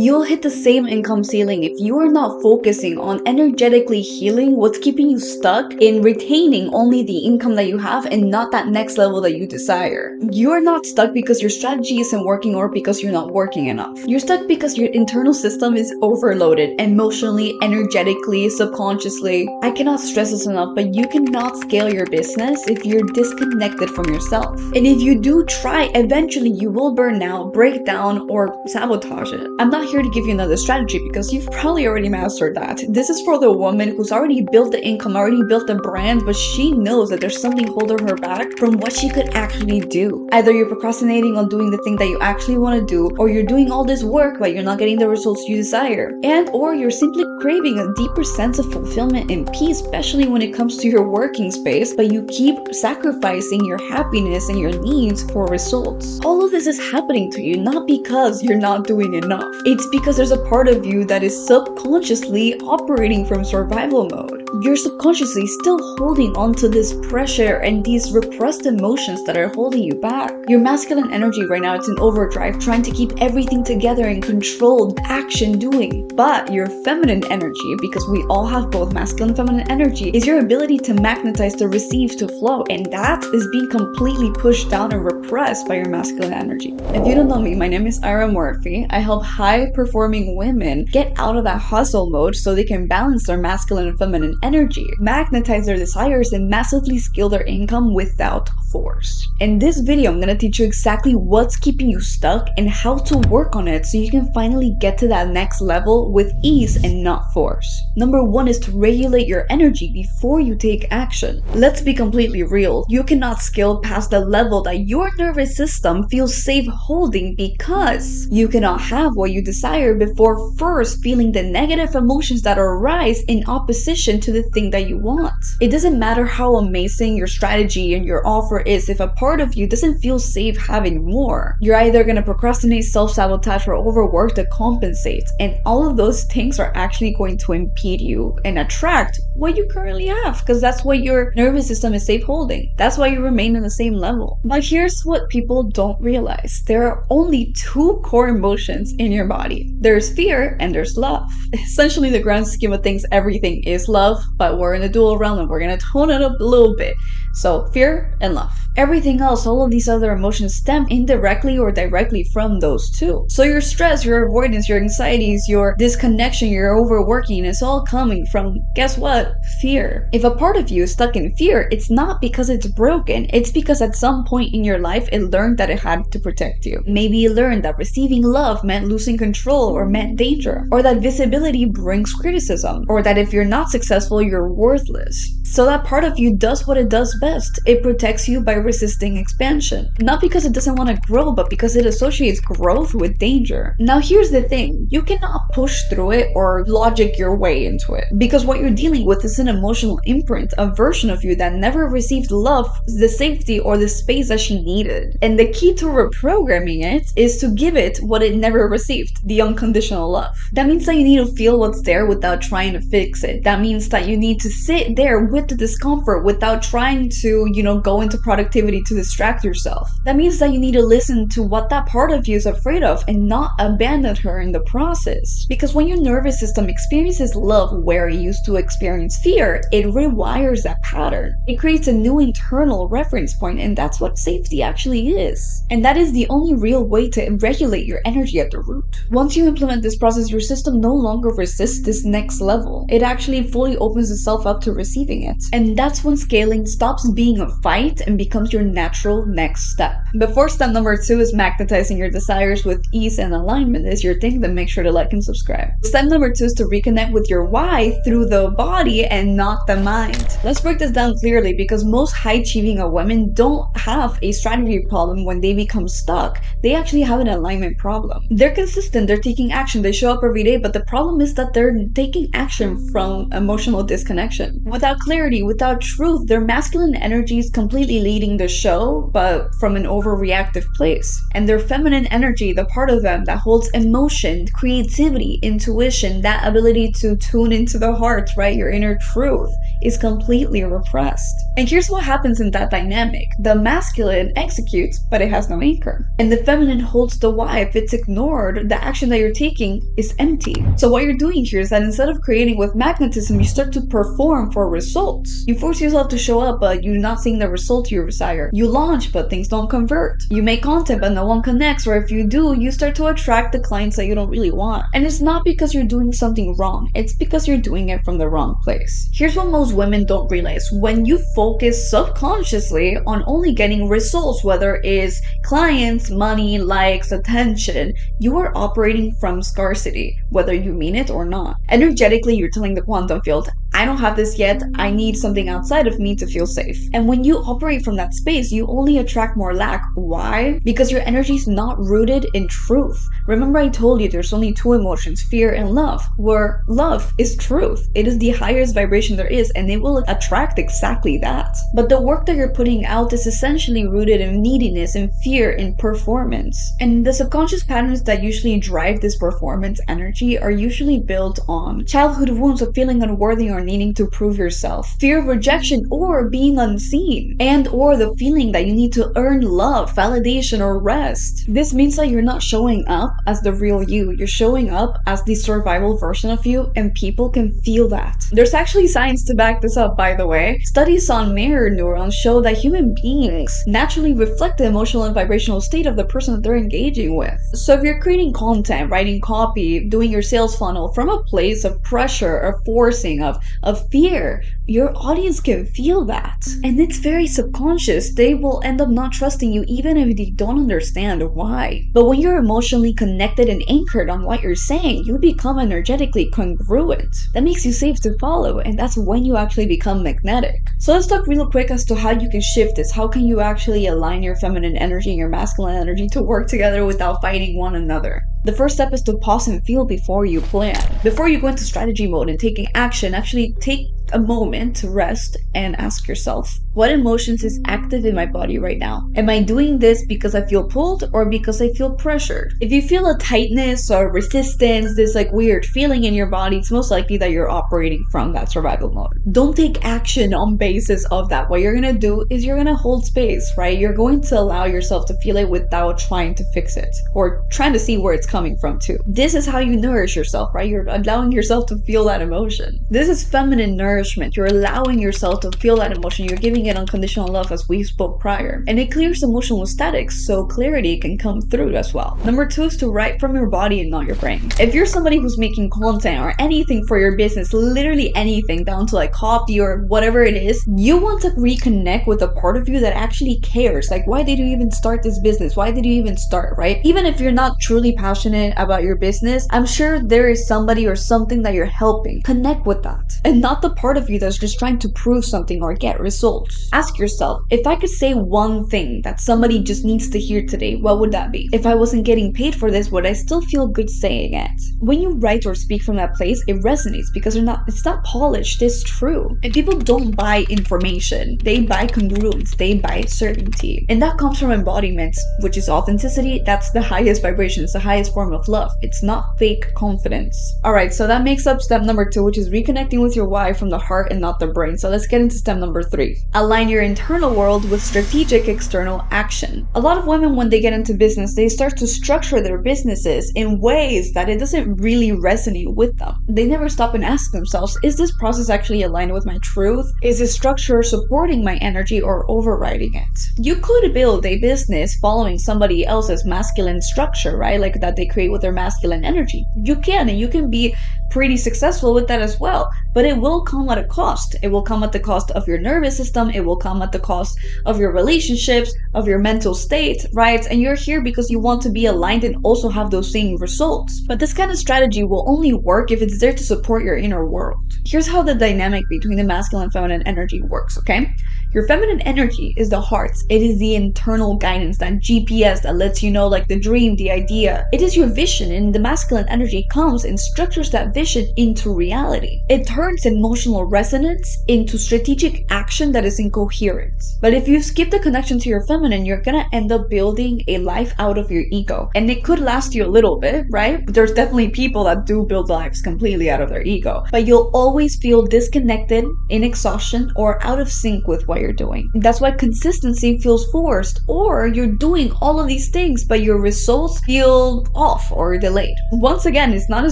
you'll hit the same income ceiling if you are not focusing on energetically healing what's keeping you stuck in retaining only the income that you have and not that next level that you desire. You're not stuck because your strategy isn't working or because you're not working enough. You're stuck because your internal system is overloaded emotionally, energetically, subconsciously. I cannot stress this enough, but you cannot scale your business if you're disconnected from yourself. And if you do try, eventually you will burn out, break down, or sabotage it. I'm not here to give you another strategy because you've probably already mastered that. This is for the woman who's already built the income, already built the brand, but she knows that there's something holding her back from what she could actually do. Either you're procrastinating on doing the thing that you actually want to do, or you're doing all this work but you're not getting the results you desire, and or you're simply craving a deeper sense of fulfillment and peace, especially when it comes to your working space, but you keep sacrificing your happiness and your needs for results. All of this is happening to you not because you're not doing enough. It's because there's a part of you that is subconsciously operating from survival mode. You're subconsciously still holding on to this pressure and these repressed emotions that are holding you back. Your masculine energy right now, it's in overdrive, trying to keep everything together and controlled action doing. But your feminine energy, because we all have both masculine and feminine energy, is your ability to magnetize, to receive, to flow, and that is being completely pushed down and repressed by your masculine energy. If you don't know me, my name is Ira Murphy. I help high-performing women get out of that hustle mode so they can balance their masculine and feminine energy, magnetize their desires, and massively scale their income without force. In this video, I'm going to teach you exactly what's keeping you stuck and how to work on it so you can finally get to that next level with ease and not force. Number one is to regulate your energy before you take action. Let's be completely real. You cannot scale past the level that your nervous system feels safe holding because you cannot have what you desire before first feeling the negative emotions that arise in opposition to the thing that you want. It doesn't matter how amazing your strategy and your offer is if a part of you doesn't feel safe having more. You're either going to procrastinate, self-sabotage, or overwork to compensate, and all of those things are actually going to impede you and attract what you currently have because that's what your nervous system is safe holding. That's why you remain in the same level. But here's what people don't realize. There are only two core emotions in your body. There's fear and there's love. Essentially, the grand scheme of things, everything is love, but we're in a dual realm and we're going to tone it up a little bit. So fear and love. Everything else, all of these other emotions stem indirectly or directly from those two. So your stress, your avoidance, your anxieties, your disconnection, your overworking, it's all coming from, guess what? Fear. If a part of you is stuck in fear, it's not because it's broken. It's because at some point in your life, it learned that it had to protect you. Maybe it learned that receiving love meant losing control or meant danger, or that visibility brings criticism, or that if you're not successful, you're worthless. So that part of you does what it does best. It protects you by resisting expansion. Not because it doesn't want to grow, but because it associates growth with danger. Now here's the thing. You cannot push through it or logic your way into it. Because what you're dealing with is an emotional imprint, a version of you that never received love, the safety, or the space that she needed. And the key to reprogramming it is to give it what it never received, the unconditional love. That means that you need to feel what's there without trying to fix it. That means that you need to sit there with the discomfort without trying to, go into productivity to distract yourself. That means that you need to listen to what that part of you is afraid of and not abandon her in the process. Because when your nervous system experiences love where it used to experience fear, it rewires that pattern. It creates a new internal reference point, and that's what safety actually is. And that is the only real way to regulate your energy at the root. Once you implement this process, your system no longer resists this next level. It actually fully opens itself up to receiving it. And that's when scaling stops being a fight and becomes your natural next step. Before step number 2 is magnetizing your desires with ease and alignment is your thing, then make sure to like and subscribe. Step number 2 is to reconnect with your why through the body and not the mind. Let's break this down clearly because most high-achieving women don't have a strategy problem when they become stuck. They actually have an alignment problem. They're consistent, they're taking action, they show up every day, but the problem is that they're taking action from emotional disconnection. Without clarity, without truth, their masculine energy is completely leading the show, but from an overreactive place. And their feminine energy, the part of them that holds emotion, creativity, intuition, that ability to tune into the heart, right? Your inner truth is completely repressed. And here's what happens in that dynamic. The masculine executes, but it has no anchor. And the feminine holds the why. If it's ignored, the action that you're taking is empty. So what you're doing here is that instead of creating with magnetism, you start to perform for results. You force yourself to show up, but you're not seeing the result you desire. You launch, but things don't convert. You make content, but no one connects, or if you do, you start to attract the clients that you don't really want. And it's not because you're doing something wrong, it's because you're doing it from the wrong place. Here's what most women don't realize. When you focus subconsciously on only getting results, whether it's clients, money, likes, attention, you are operating from scarcity, whether you mean it or not. Energetically, you're telling the quantum field, I don't have this yet, I need something outside of me to feel safe. And when you operate from that space, you only attract more lack. Why? Because your energy is not rooted in truth. Remember I told you there's only two emotions, fear and love, where love is truth. It is the highest vibration there is, and it will attract exactly that. But the work that you're putting out is essentially rooted in neediness and fear in performance. And the subconscious patterns that usually drive this performance energy are usually built on childhood wounds of feeling unworthy or needing to prove yourself, fear of rejection or being unseen, and or the feeling that you need to earn love, validation, or rest. This means that you're not showing up as the real you. You're showing up as the survival version of you, and people can feel that. There's actually science to back this up, by the way. Studies on mirror neurons show that human beings naturally reflect the emotional and vibrational state of the person that they're engaging with. So if you're creating content, writing copy, doing your sales funnel from a place of pressure or forcing, of fear, your audience can feel that. And it's very subconscious. They will end up not trusting you even if they don't understand why. But when you're emotionally connected and anchored on what you're saying, you become energetically congruent. That makes you safe to follow, and that's when you actually become magnetic. So let's talk real quick as to how you can shift this. How can you actually align your feminine energy and your masculine energy to work together without fighting one another? The first step is to pause and feel before you plan. Before you go into strategy mode and taking action, actually take a moment to rest and ask yourself, what emotions is active in my body right now? Am I doing this because I feel pulled or because I feel pressured? If you feel a tightness or resistance, this like weird feeling in your body, it's most likely that you're operating from that survival mode. Don't take action on basis of that. What you're gonna do is you're gonna hold space, right? You're going to allow yourself to feel it without trying to fix it or trying to see where it's coming from too. This is how you nourish yourself, right? You're allowing yourself to feel that emotion. This is feminine nourishment. You're allowing yourself to feel that emotion. You're giving it unconditional love, as we spoke prior. And it clears emotional statics so clarity can come through as well. Number two is to write from your body and not your brain. If you're somebody who's making content or anything for your business, literally anything down to like copy or whatever it is, you want to reconnect with a part of you that actually cares. Like, why did you even start this business? Why did you even start, right? Even if you're not truly passionate about your business, I'm sure there is somebody or something that you're helping. Connect with that. And not the part of you that's just trying to prove something or get results. Ask yourself, if I could say one thing that somebody just needs to hear today, what would that be? If I wasn't getting paid for this, would I still feel good saying it? When you write or speak from that place, it resonates because it's not polished, it's true. And people don't buy information. They buy congruence, they buy certainty. And that comes from embodiment, which is authenticity. That's the highest vibration. It's the highest form of love. It's not fake confidence. Alright, so that makes up step number 2, which is reconnecting with your why from the heart and not the brain. So let's get into step number 3. Align your internal world with strategic external action. A lot of women, when they get into business, they start to structure their businesses in ways that it doesn't really resonate with them. They never stop and ask themselves, is this process actually aligned with my truth? Is this structure supporting my energy or overriding it? You could build a business following somebody else's masculine structure, right? Like that they create with their masculine energy. You can, and you can be pretty successful with that as well, but it will come at a cost. It will come at the cost of your nervous system. It will come at the cost of your relationships, of your mental state, right? And you're here because you want to be aligned and also have those same results. But this kind of strategy will only work if it's there to support your inner world. Here's how the dynamic between the masculine and feminine energy works, okay? Your feminine energy is the heart. It is the internal guidance, that GPS that lets you know like the dream, the idea. It is your vision, and the masculine energy comes and structures that vision into reality. It turns emotional resonance into strategic action that is incoherent. But if you skip the connection to your feminine, you're gonna end up building a life out of your ego. And it could last you a little bit, right? There's definitely people that do build lives completely out of their ego. But you'll always feel disconnected, in exhaustion, or out of sync with what you're doing. That's why consistency feels forced, or you're doing all of these things, but your results feel off or delayed. Once again, it's not a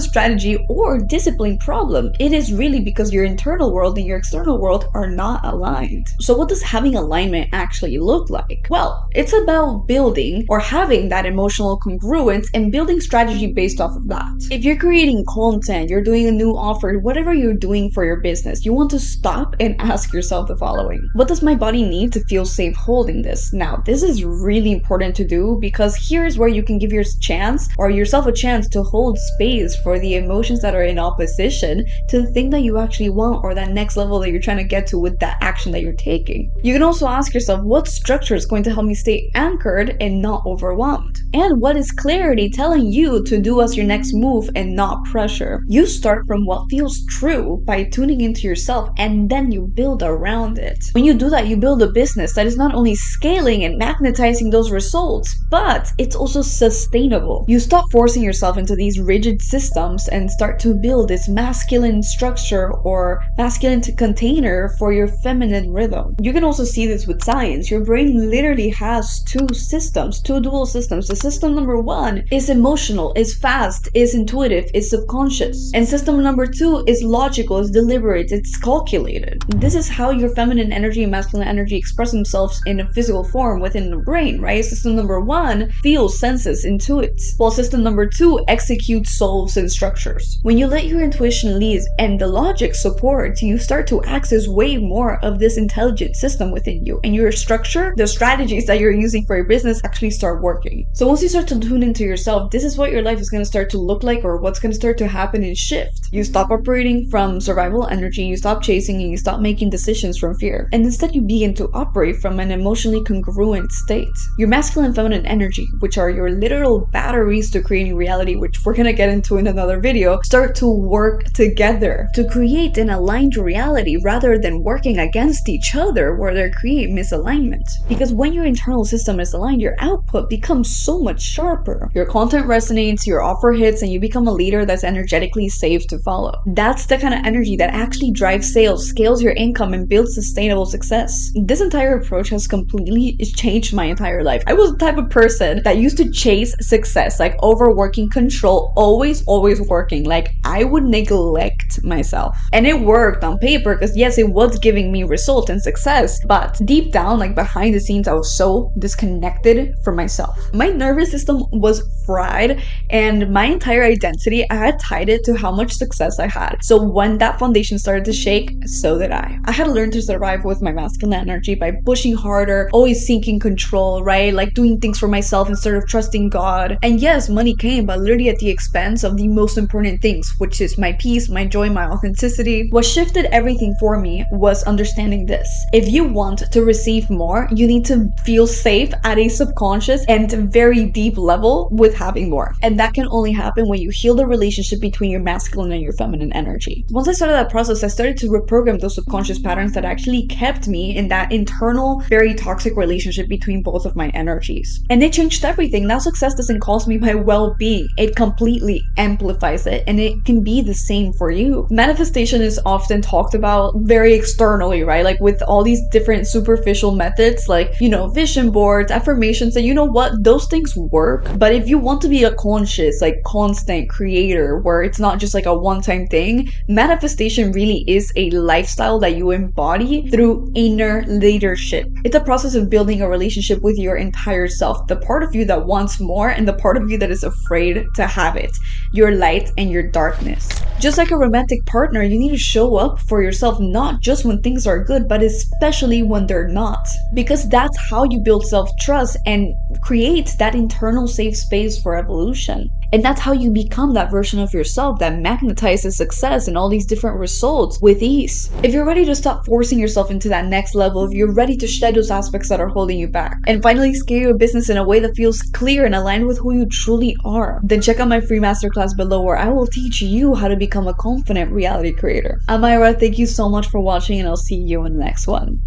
strategy or discipline problem. It is really because your internal world and your external world are not aligned. So what does having alignment actually look like? Well, it's about building or having that emotional congruence and building strategy based off of that. If you're creating content, you're doing a new offer, whatever you're doing for your business, you want to stop and ask yourself the following: what does my body need to feel safe holding this? Now, this is really important to do, because here's where you can give yourself a chance to hold space for the emotions that are in opposition to the thing that you actually want, or that next level that you're trying to get to with that action that you're taking. You can also ask yourself, what structure is going to help me stay anchored and not overwhelmed? And what is clarity telling you to do as your next move and not pressure? You start from what feels true by tuning into yourself, and then you build around it. When you do that, you build a business that is not only scaling and magnetizing those results, but it's also sustainable. You stop forcing yourself into these rigid systems and start to build this masculine structure or masculine container for your feminine rhythm. You can also see this with science. Your brain literally has two dual systems. The system number one is emotional, is fast, is intuitive, is subconscious. And system number two is logical, is deliberate, it's calculated. This is how your feminine energy and masculine energy express themselves in a physical form within the brain, right? System number one feels, senses, intuits, while system number two executes, solves, and structures. When you let your intuition lead and the logic support, you start to access way more of this intelligent system within you, and your structure, the strategies that you're using for your business, actually start working. So once you start to tune into yourself, this is what your life is going to start to look like, or what's going to start to happen and shift. You stop operating from survival energy, you stop chasing, and you stop making decisions from fear, and instead you begin to operate from an emotionally congruent state. Your masculine and feminine energy, which are your literal batteries to creating reality, which we're going to get into in another video, start to work together to create an aligned reality rather than working against each other where they create misalignment. Because when your internal system is aligned, your output becomes so much sharper. Your content resonates, your offer hits, and you become a leader that's energetically safe to follow. That's the kind of energy that actually drives sales, scales your income, and builds sustainable success. This entire approach has completely changed my entire life. I was the type of person that used to chase success, like overworking, control, always working. Like I would neglect myself. And it worked on paper because yes, it was giving me result and success, but deep down, like behind the scenes, I was so disconnected from myself. My nervous system was fried, and my entire identity, I had tied it to how much success I had. So when that foundation started to shake, so did I. I had to learn to survive with my masculine energy by pushing harder, always seeking control, right? Like doing things for myself instead of trusting God. And yes, money came, but literally at the expense of the most important things, which is my peace, my joy, my authenticity. What shifted everything for me was understanding this. If you want to receive more, you need to feel safe at a subconscious and very deep level with having more. And that can only happen when you heal the relationship between your masculine and your feminine energy. Once I started that process, I started to reprogram those subconscious patterns that actually kept me in that internal, very toxic relationship between both of my energies. And it changed everything. Now success doesn't cost me my well-being. It completely amplifies it, and it can be the same for you. Manifestation is often talked about very externally, right? Like with all these different superficial methods, like, vision boards, affirmations, and you know what? Those things work. But if you want to be a conscious, like constant creator, where it's not just like a one-time thing, manifestation really is a lifestyle that you embody through inner leadership. It's a process of building a relationship with your entire self, the part of you that wants more and the part of you that is afraid to have it, your light and your darkness. Just like a romantic partner, you need to show up for yourself, not just when things are good, but especially when they're not. Because that's how you build self-trust and create that internal safe space for evolution. And that's how you become that version of yourself that magnetizes success and all these different results with ease. If you're ready to stop forcing yourself into that next level, if you're ready to shed those aspects that are holding you back, and finally scale your business in a way that feels clear and aligned with who you truly are, then check out my free masterclass below where I will teach you how to become a confident reality creator. I'm Ira, thank you so much for watching, and I'll see you in the next one.